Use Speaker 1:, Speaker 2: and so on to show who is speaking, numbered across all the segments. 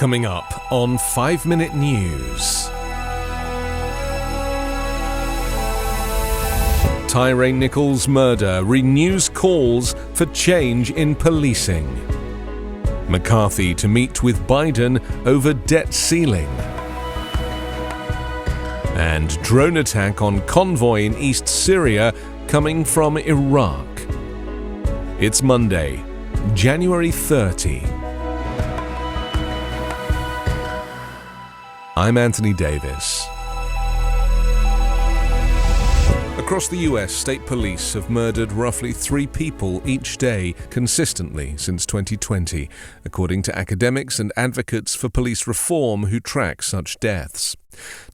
Speaker 1: Coming up on 5 Minute News. Tyre Nichols' murder renews calls for change in policing. McCarthy to meet with Biden over debt ceiling. And drone attack on convoy in East Syria coming from Iraq. It's Monday, January 30. I'm Anthony Davis. Across the US, state police have murdered roughly 3 people each day consistently since 2020, according to academics and advocates for police reform who track such deaths.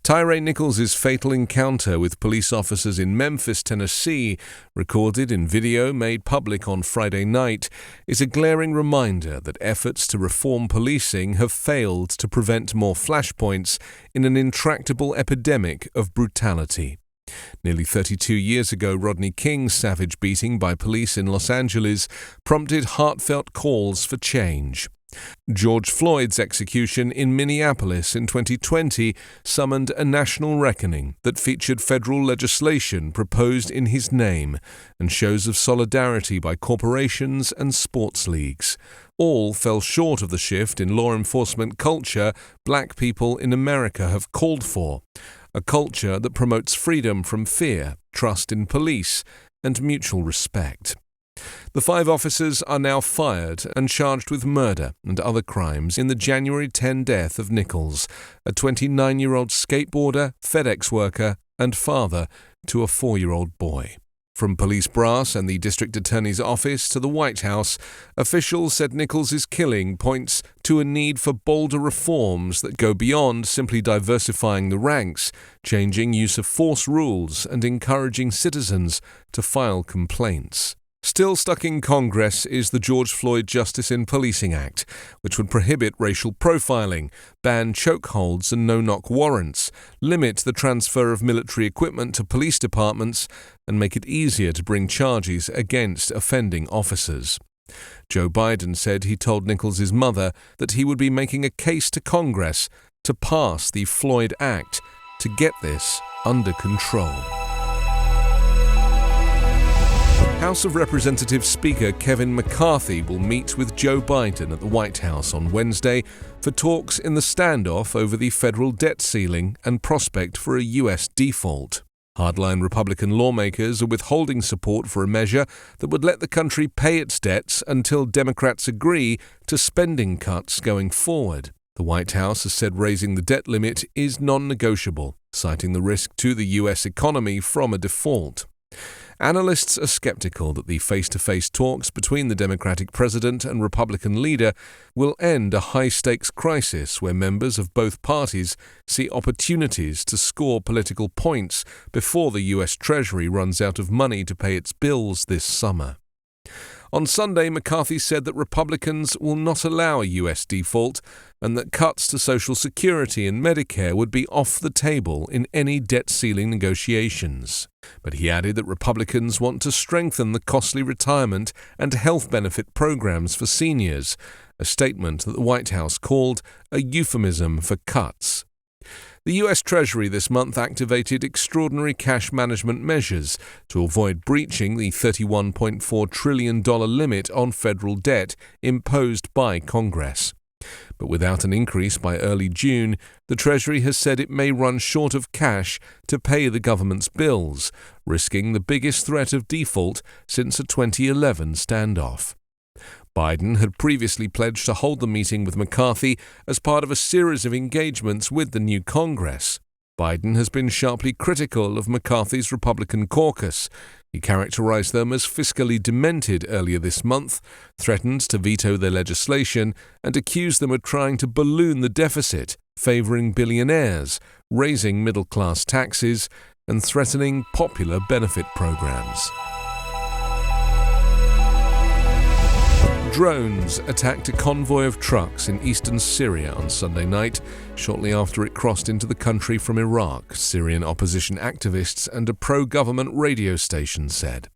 Speaker 1: Tyre Nichols' fatal encounter with police officers in Memphis, Tennessee, recorded in video made public on Friday night, is a glaring reminder that efforts to reform policing have failed to prevent more flashpoints in an intractable epidemic of brutality. Nearly 32 years ago, Rodney King's savage beating by police in Los Angeles prompted heartfelt calls for change. George Floyd's execution in Minneapolis in 2020 summoned a national reckoning that featured federal legislation proposed in his name and shows of solidarity by corporations and sports leagues. All fell short of the shift in law enforcement culture black people in America have called for. A culture that promotes freedom from fear, trust in police, and mutual respect. The 5 officers are now fired and charged with murder and other crimes in the January 10 death of Nichols, a 29-year-old skateboarder, FedEx worker, and father to a 4-year-old boy. From police brass and the district attorney's office to the White House, officials said Nichols' killing points to a need for bolder reforms that go beyond simply diversifying the ranks, changing use of force rules, and encouraging citizens to file complaints. Still stuck in Congress is the George Floyd Justice in Policing Act, which would prohibit racial profiling, ban chokeholds and no-knock warrants, limit the transfer of military equipment to police departments, and make it easier to bring charges against offending officers. Joe Biden said he told Nichols' mother that he would be making a case to Congress to pass the Floyd Act to get this under control. House of Representatives Speaker Kevin McCarthy will meet with Joe Biden at the White House on Wednesday for talks in the standoff over the federal debt ceiling and prospect for a U.S. default. Hardline Republican lawmakers are withholding support for a measure that would let the country pay its debts until Democrats agree to spending cuts going forward. The White House has said raising the debt limit is non-negotiable, citing the risk to the U.S. economy from a default. Analysts are skeptical that the face-to-face talks between the Democratic president and Republican leader will end a high-stakes crisis where members of both parties see opportunities to score political points before the U.S. Treasury runs out of money to pay its bills this summer. On Sunday, McCarthy said that Republicans will not allow a U.S. default and that cuts to Social Security and Medicare would be off the table in any debt ceiling negotiations. But he added that Republicans want to strengthen the costly retirement and health benefit programs for seniors, a statement that the White House called a euphemism for cuts. The U.S. Treasury this month activated extraordinary cash management measures to avoid breaching the $31.4 trillion limit on federal debt imposed by Congress. But without an increase by early June, the Treasury has said it may run short of cash to pay the government's bills, risking the biggest threat of default since a 2011 standoff. Biden had previously pledged to hold the meeting with McCarthy as part of a series of engagements with the new Congress. Biden has been sharply critical of McCarthy's Republican caucus. He characterized them as fiscally demented earlier this month, threatened to veto their legislation, and accused them of trying to balloon the deficit, favoring billionaires, raising middle-class taxes, and threatening popular benefit programs. Drones attacked a convoy of trucks in eastern Syria on Sunday night, shortly after it crossed into the country from Iraq, Syrian opposition activists and a pro-government radio station said.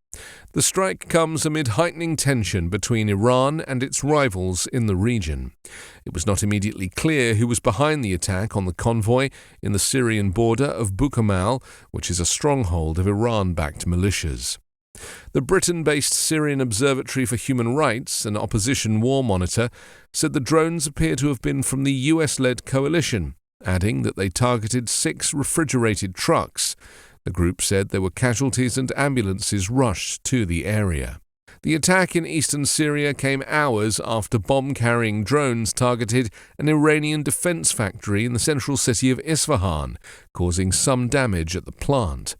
Speaker 1: The strike comes amid heightening tension between Iran and its rivals in the region. It was not immediately clear who was behind the attack on the convoy in the Syrian border of Bukamal, which is a stronghold of Iran-backed militias. The Britain-based Syrian Observatory for Human Rights, an opposition war monitor, said the drones appear to have been from the US-led coalition, adding that they targeted 6 refrigerated trucks. The group said there were casualties and ambulances rushed to the area. The attack in eastern Syria came hours after bomb-carrying drones targeted an Iranian defense factory in the central city of Isfahan, causing some damage at the plant.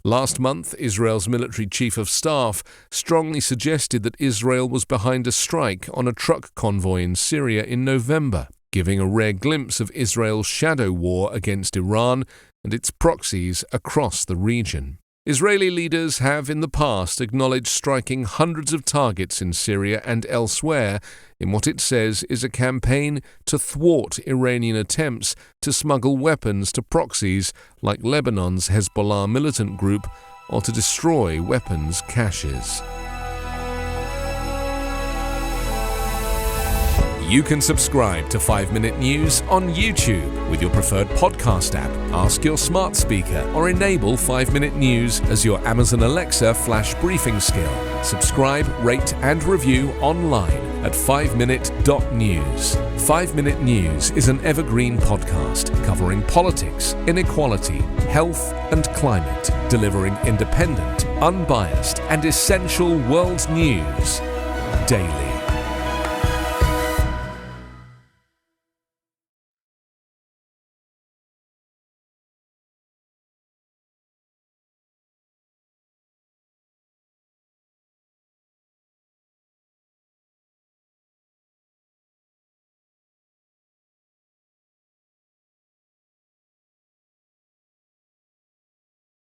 Speaker 1: Last month, Israel's military chief of staff strongly suggested that Israel was behind a strike on a truck convoy in Syria in November, giving a rare glimpse of Israel's shadow war against Iran and its proxies across the region. Israeli leaders have in the past acknowledged striking hundreds of targets in Syria and elsewhere in what it says is a campaign to thwart Iranian attempts to smuggle weapons to proxies like Lebanon's Hezbollah militant group or to destroy weapons caches. You can subscribe to 5-Minute News on YouTube with your preferred podcast app. Ask your smart speaker or enable 5-Minute News as your Amazon Alexa flash briefing skill. Subscribe, rate and review online at 5minute.news. 5-Minute News is an Evergreen podcast covering politics, inequality, health and climate, delivering independent, unbiased and essential world news daily.